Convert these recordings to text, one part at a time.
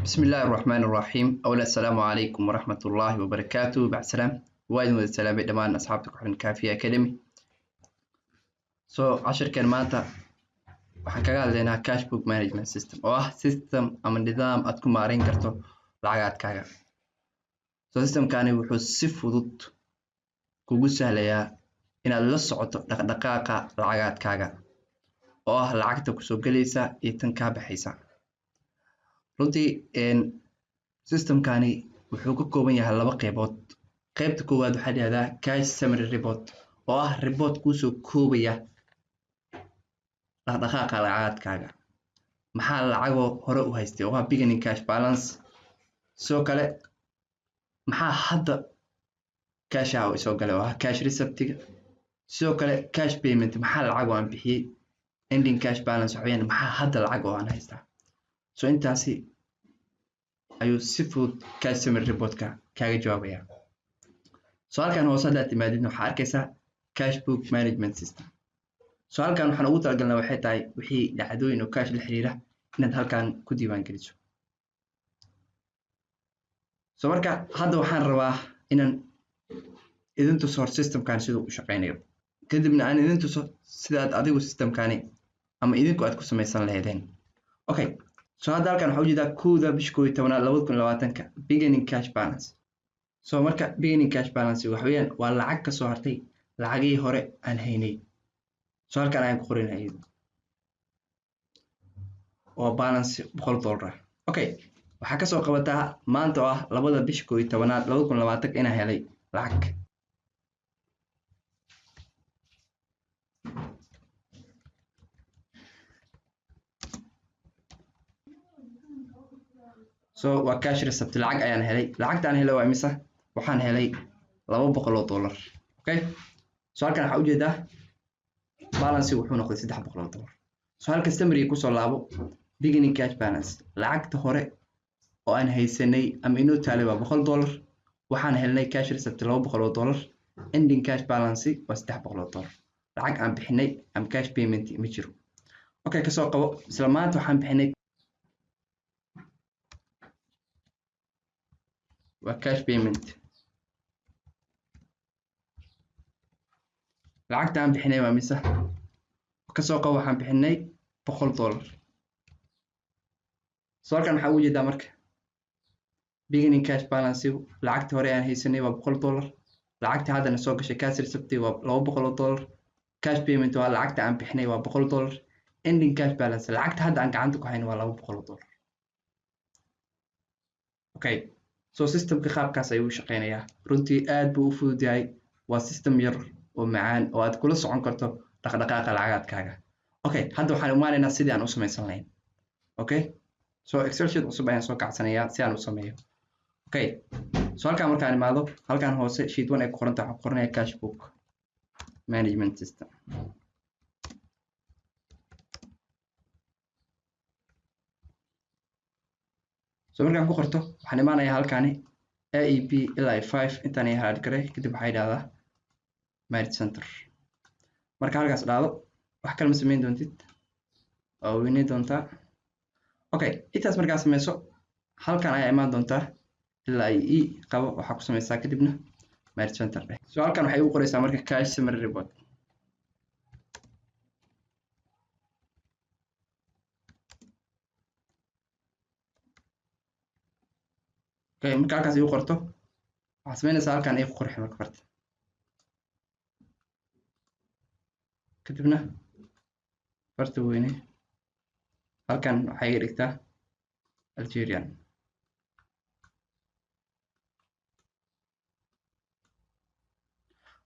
بسم الله الرحمن الرحيم. أولا السلام عليكم ورحمة الله وبركاته. بعد سلام وايد من السلام دمان أصحابتك وحن كافية أكاديمي. عشر كلمات waxaan kaga hadlaynaa cash book management system oo ah system ama nidaam aad ku maareyn karto lacagaadkaaga. Systemkani wuxuu si fudud kugu sahlayaa inaad la socoto dhaqdhaqaaqa lacagaadkaaga oo ah lacagta ku soo galaysa iyo tan ka baxaysa. runtii systemkani wuxuu ka kooban yahay laba qaybood. qaybta koowaad waxaa la yiraahdaa cash summary report oo ah report kuu soo koobaya dhaqdhaqaaqa lacagaadkaaga. maxaa lacagoo hore u haystay oo ah beginning cash balance. sidoo kale maxaa hadda cash ah soo galay oo ah cash receptiga. sidoo kale cash payment maxaa lacag aan bixiyay. ending cash balance waxaan maxaa hadda lacag oo aan haystaa. intaasi ayuu si fudud cash summary report-ka kaaga jawaabaya. halkan hoose haddaad timaadid waxaa arkaysaa cash book management system. halkan waxaan ugu talagalnaa waxay tahay wixii dhacdooyin oo cash la xiriira inaad halkan ku diiwaan geliso. marka hadda waxaan rabaa inaan idin tuso systemkan siduu u shaqeynayo, kadibna aan idin tuso sidaad adigu systemkani ama idinku aad ku samaysan lahaydeen. hadda halkan waxaa ujeedaa 1 bisha 11 2020 beginning cash balance. marka beginning cash balance waxa weeyaan waa lacag ka soo hartay lacagii hore aan haynay. halkan ayaan ku qorinay oo balance $100. waxaa ka soo qabataa maanta oo ah 2 bisha 11 2020 inaan helay lacag. waa cash receipt lacag ayaan helay. lacagtaan helay waa imisa? waxaan helay $200. halkan waxaa ujeedaa balance wuxuu noqday $300. halka summary ku soo laabo beginning cash balance lacagta hore oo aan haysanay ama inoo taalay waa $100. waxaan helnay cash receipt $200. ending cash balance waa $300. lacag aan bixinay ama cash payment ma jiro. ka soo qabo isla maanta waxaan bixinay waa cash payment. lacagta aan bixinay waa mise ka soo qabo waxaan bixinay $100. halkan waxaa ugu jeedaa marka beginning cash balance lacagta hore aan haysanay waa $100. lacagta haddana soo gashay cash receipt waa $200. cash payment waa lacagta aan bixinay waa $100. ending cash balance lacagta hadda aan gacanta ku hayno waa $200. systemka qaabkaas ayuu u shaqeynayaa. runtii aad buu u fudud yahay. waa system yar oo macaan oo aad kula socon karto dhaqdhaqaaqa lacagaadkaaga. hadda waxaan imaanaynaa sidii aan u samaysan lahayn. excel sheet cusub ayaan soo kacsanayaa si aan u sameeyo. halkan markaan imaado halkan hoose sheet 1 ay ku qoran tahay waxaan ku qoranayaa cash book management system. markaan ku qorto waxaan imaanayaa halkani AEP ilaa 5 intaan ay hard garay kadib waxay dhahdaa manage center. marka halkaas dhacdo wax kale ma sameyn doontid oo weyneyn doontaa. intaas markaa sameyso halkan ayaa imaan doontaa ilaa i qabo waxaa ku sameysaa kadibna manage center dheh. halkan waxay ugu qoraysaa marka cash summary report. marka halkaas igu qorto waxaad sameynaysaa halkan igu qurxi marka farta kadibna farta weyne halkan waxay iga dhigtaa Algerian.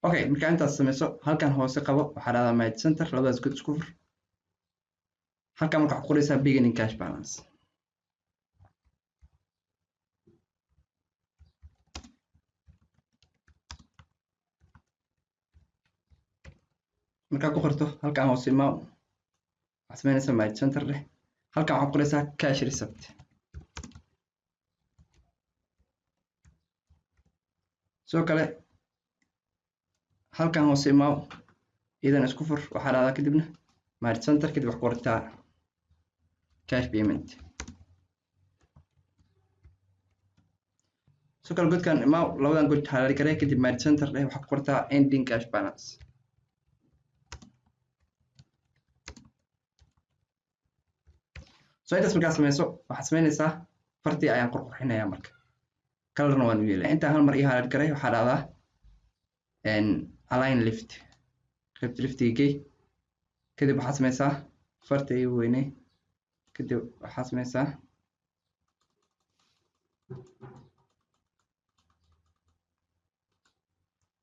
marka intaas sameyso halkan hoose qabo waxaa dhahdaa manage center labadaas god isku fur. halkan marka waxaad qoraysaa beginning cash balance. markaa ku qorto halkan hoose imaa waxaad sameynaysaa manage center dheh. halkan waxaad qoraysaa cash receipt. sidoo kale halkan hoose imaa idan isku fur waxaa dhahdaa kadibna manage center kadib wax qortaa cash payment. sidoo kale godkan imaa labadan god highlight garee kadib merge center dheh waxaa ku qortaa ending cash balance. So intaas markaa sameyso waxaad sameynaysaa fartii ayaan qurqurxinayaa marka colorna waan u yeelay intaan hal mar ii highlight garee waxaa dhacdaa align lift qaybta liftiga gey kadib waxaad sameysaa farta ii weynay kadib waxaad sameysaa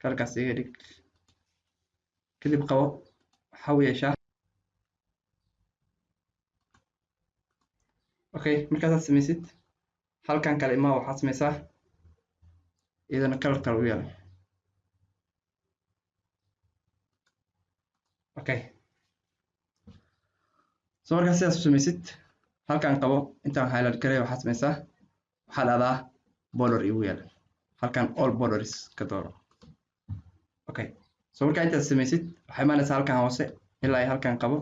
kalkaas iga dhig kadib qabo waxaa u yeeshaa okay markaasaad sameysid halkan kale imaa waxaad sameysaa iyadana color kale u yeelo okay so markaa sidaas u sameysid halkan qabo intaan highlight garey waxaad sameysaa waxaa dhacdaa border igu yeelo halkan all borders ka dooro okay so markaa intaad sameysid waxay imaanaysaa halkan hoose ilaa halkan qabo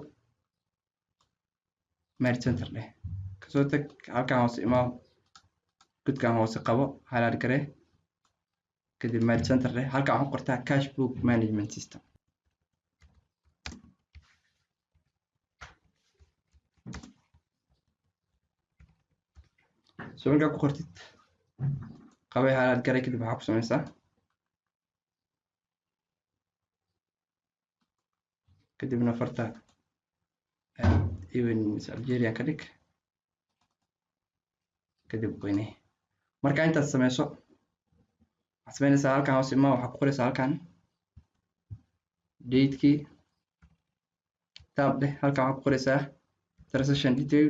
merge center dheh kasoo tag halkan hoose imaa godkan hoose qabo highlight garee kadib merge center dheh halkan waxaa ku qortaa cash book management system. So markaa ku qortid qabay highlight garee kadib waxaa ku sameysaa kadibna farta even Algeria ka dhig kadib weynay marka intaad sameyso waxaad sameynaysaa halkan hoose imaa waxaa ku qoraysaa halkan datekii tab dheh halkan waxaa ku qoraysaa transaction detail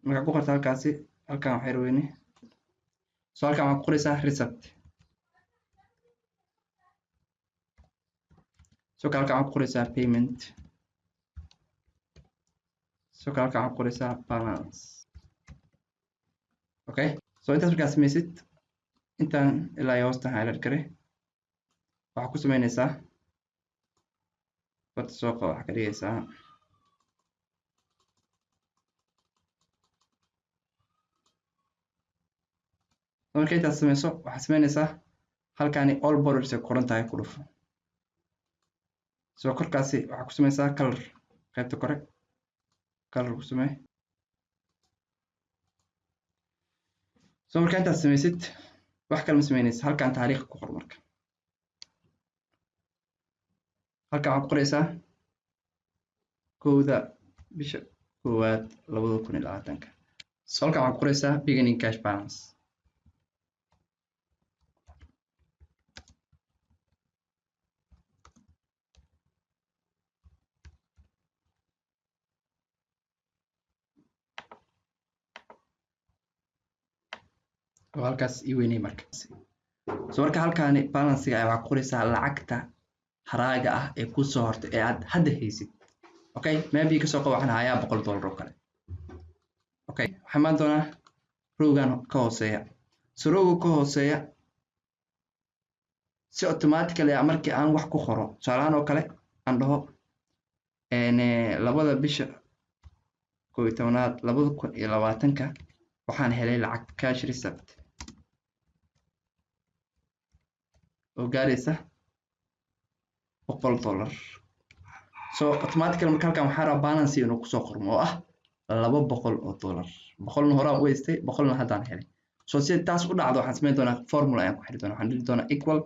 markaa ku qorta halkaasi halkan waxay raweyne so halkan waxaa ku qoraysaa receipt so kale halkan waxaa ku qoraysaa payment so kale halkan waxaa ku qoraysaa balance okay so intaas markaa sameysid intaan ilaa iyo hoostan highlight garee waxaa ku sameynaysaa farta soo qabo waxaa ka dhigaysaa marka intaas sameyso waxaad sameynaysaa halkaani all borders ay qoran tahay ku dhufo so korkaasi waxaa ku sameysaa color qaybta kore color ku samee so marka intaas sameysid wax kale ma sameynaysa halkan taariikh ku qor marka halkan waxaad ku qoraysaa 1 bisha 1 2020 so halkan waxaad ku qoraysaa beginning cash balance oo halkaas ii weynay markaas so marka halkaani balancega ayaa waxaa ku qoraysaa lacagta haraaga ah ee ku soo hortay ee aad hadda haysid okay maybe kasoo qabo waxaan hayaa $100 oo kale okay waxaan imaan doonaa rowgan ka hooseeya so rowga ka hooseeya si automatically markii aan wax ku qoro tusaalahaan oo kale aan dhaho labada bisha 11aad 2020 waxaan helay lacag cash receipt oo gaaraysa $100 so automatically marka halkan waxaa rabaa balance inuu kusoo qormo oo ah $200 boqolna horaan u haystay boqolna haddaan helay so si taas u dhacdo waxaan sameyn doonaa formula ayaan ku xiri doonaa waxaan dhihi doonaa equal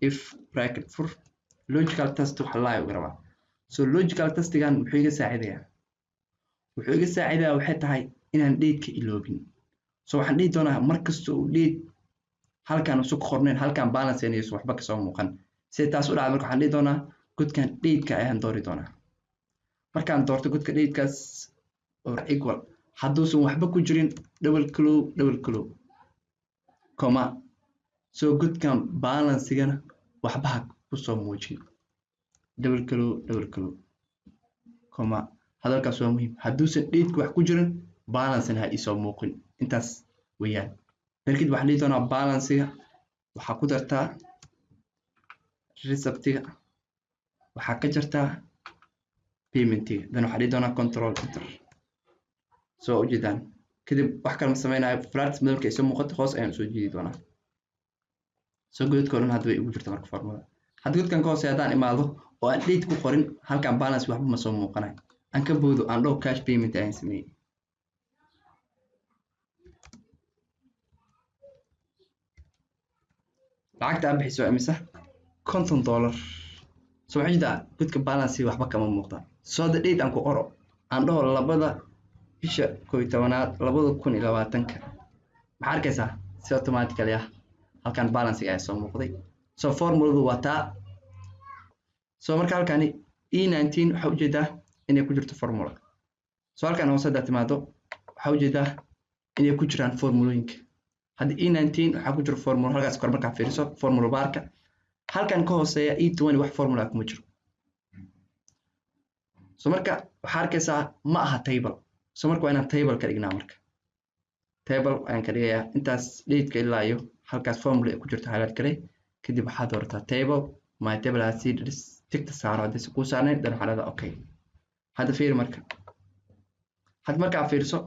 if bracket for logical test waxa la ugu rabaa so logical testigan muxuu iga saacidayaa waxay tahay inaan date-ka iloobin so waxaan dhihi doonaa markasta uu date halkan usu qorneen halkan balance inayso waxba ka soo muuqan si taas u dhacdo marka waxaan dhihi doonaa godkan date-ka ayaan doori doonaa markaan doorto godka date-kaas oo equal hadduusan waxba ku jirin double clue comma so godkan balancegana waxba ha ku soo muujin double clue comma hadalkaas waa muhiim hadduusan date-ka wax ku jirin balancena ha isoo muuqin intaas weeyaan markii waxaan dhihi doonaa balancega waxaa ku dartaa receptiga waxaa ka jartaa paymentiga dan waxaa dhihi doonaa control enter soo ujeedaan kadib wax kale ma sameynayo flags markay soo muuqato hoos ayaan usoo jiidi doonaa soo godadka dhan hadda way ugu jirta marka formula hadda godkan ka hoose haddaan imaado oo aan date ku qorin halkan balance waxba ma soo muuqanayo aan ka boodo aan dhaho cash payment ayaan sameeyey lacagta aan bixiso imisa $50 soo xijda godka balance waxba kama muuqda soo the date aan ku qoro aan dhaho labada bisha 11aad 2020 maxaa arkaysaa si automatically ah halkan balance ayaa soo muuqday soo formuladu waa taa soo marka halkani E19 waxa ujeedaa inay ku jirto formula soo halkan hoose hadda timaado waxa ujeedaa inay ku jiraan formulooyinka hadda E19 waxa ku jiro formula halkaas kor markaa fiiriso formula barka halkan ka hooseeya E20 wax formula kuma jiro soo marka waxa arkaysaa ma aha table soo marka waa inaan table ka dhignaa marka table ayaan ka dhigayaa intaas date-ka ilaa iyo halkaas formula ay ku jirto highlight kale kadib waxaad doorataa table my table has seeds tigta saaro haddii ku saarnay dan waxaa leedahay okay hadda fiiri marka hadda markaa fiiriso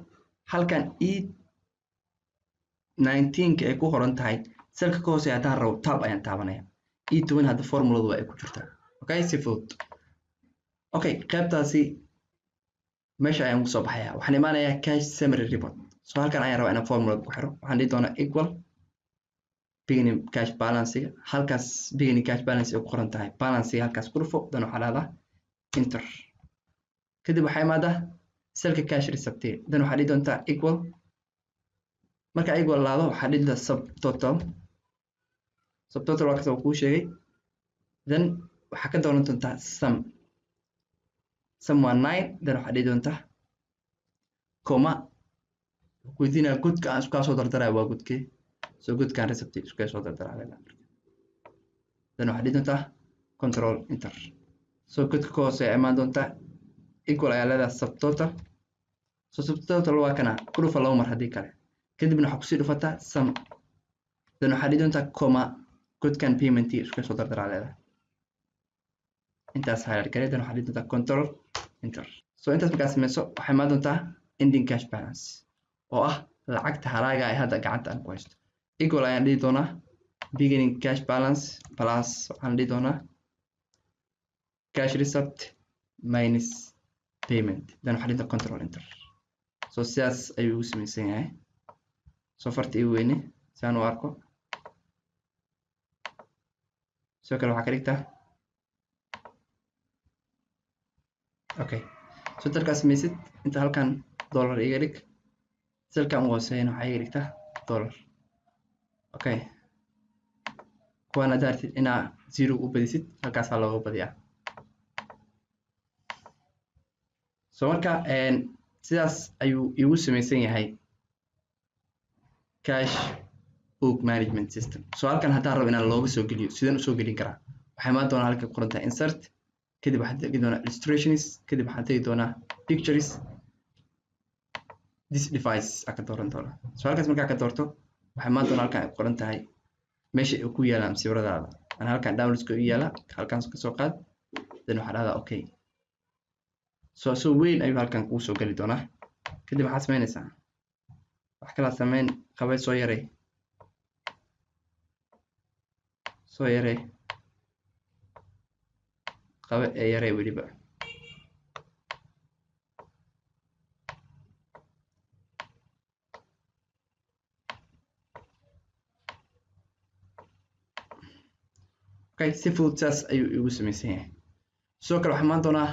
halkan E19 ay ku qoran tahay selka ka hooseeya haddaan rabo tab ayaan taabanaya E20 hadda formuladu waa ay ku jirtaa okay si fudud okay qaybtaasi meesha ayaan ku soo baxayaa waxaan imaanayaa cash summary report soo halkan ayaan rabaa inaan formula ku xiro waxaan dhihi doonaa equal beginning cash balance halkaas beginning cash balance ay ku qoran tahay balance halkaas ku dhufo dan waxaa leedahay enter kadib waxaa imaadaa selka cash receipt dan waxaa dhihi doontaa equal marka equal laado waxaa dhihi doontaa subtotal waa kasoo kuu sheegay dan waxaa ka dooran doontaa sum waa 9 dan waxaa dhihi doontaa comma within godka aan isku soo dardarayo waa godkee soo godkan receipt isku soo dardarayo dan waxaa dhihi doontaa control enter soo godka ka hoose imaan doontaa equal ayaa leedahay subtotal soo subtotal waa kana ku dhufa laba mar haddii kale kadibna waxaa kusii dhufataa sum dan waxaa dhihi doontaa comma godkan payment isku soo dardarayo leedahay intaas highlight kale dan waxaa dhihi doontaa control enter soo intaas markaa sameyso waxay imaan doontaa ending cash balance oo ah lacagta haraaga ay hadda gacanta aan ku haysto equal ayaan dhihi doonaa beginning cash balance plus waxaan dhihi doonaa cash receipt minus payment dan waxaan dhihi doonaa control enter soo sidaas ayuu ugu samaysan yahay soo farta ii weyne si aan u arko sidoo kale waxaa ka dhigtaa okay so dalkaas samaysid inta halkan dollar iga dhig selkan u hooseeyana waxaa iga dhigtaa dollar okay kuwaan hadda artid inaa zero u badisid halkaasaa looga badiyaa so marka sidaas ayuu igu samaysan yahay cash book management system so halkan haddaan rabo inaan looga soo geliyo sidaan usoo gelin karaa waxay imaan doonaa halka qoran tahay insert kadib waxaan tegi doonaa illustrations kadib waxaan tegi doonaa pictures this device aka dooran doonaa so halkaas markaa ka doorto waxay imaan doonaa halkan ay qoran tahay meesha ay ku yaalaan sawiradaada aan halkan downloadska u yaala halkan ka soo qaad dan waxaa dhahdaa okay so weyn ayuu halkan kugu soo geli doonaa kadib waxaad samaynaysaa wax kala sameyn qabay soo yarey qabe ee yarey weliba okay si fudud saas ayuu igu samaysan yahay sidoo kale waxaa imaan doonaa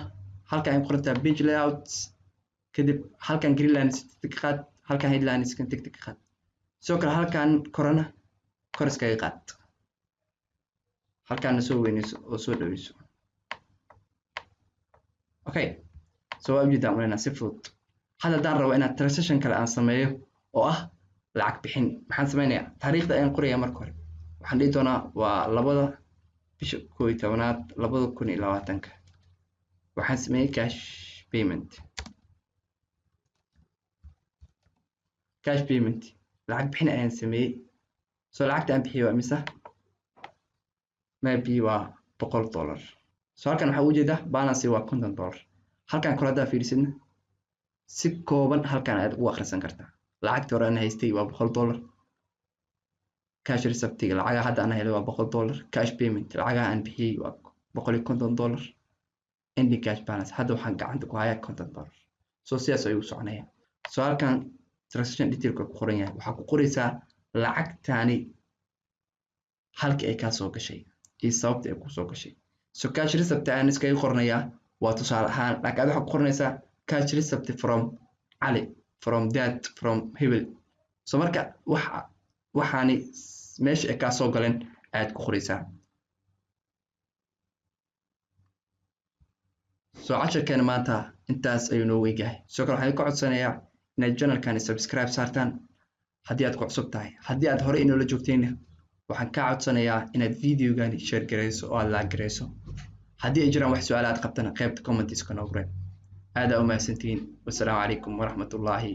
halkan ay qorantaa page layout kadib halkan greenlines tig qaad halkan headlines kan tig qaad sidoo kale halkan korana kor iskaga qaad halkan soo weynayso oo soo dhaweyso okay so waa ujeedaan marina si fudud hadda daan rabo inaan transaction kale aan sameeyo oo ah lacag bixin maxaan sameynayaa taariikhda ayaan qorayaa marka hore waxaan dhihi doonaa waa 2 bisha 11aad 2020 waxaan sameeyay cash payment lacag bixin ayaan sameeyay soo lacagta aan bixiyo waa imisa maybe waa $100 so halkan waxaa ujeedaa balance waa $50 halkan kale haddaa fiirisidna si kooban halkan aad ugu akhrisan kartaa lacagtii hore aan haystay waa $100 cash receptiga lacagaha hadda aan helay waa $100 cash payment lacagaha aan bixiyey waa $150 ending cash balance hadda waxaan gacanta ku hayaa $50 so sidaas ayuu soconaya so halkan transaction detail ku qoran yahay waxaa ku qoraysaa lacagtaani halka ay ka soo gashay iyo sababta ay ku soo gashay so cash receipt aan iskaga qornayaa waa tusaale ahaan lacag waxa ku qornaysaa cash receipt from Ali from that from Hebel so marka waxaani meesha ay ka soo galeen aad ku qoraysaa so casharkan maanta intaas ayuu noo weegahay soo kale waxaan ka codsanayaa inaad channelkan subscribe saartaan haddii aad ku cusub tahay haddii aad hore inoola joogtayna waxaan ka codsanayaa inaad videogan share gareyso oo aad like gareyso haddii ay jiraan wax su'aalaad qabtana qaybta comments ka noogu reeb aad u mahadsantihiin wassalaamu calaykum waraxmatullaahi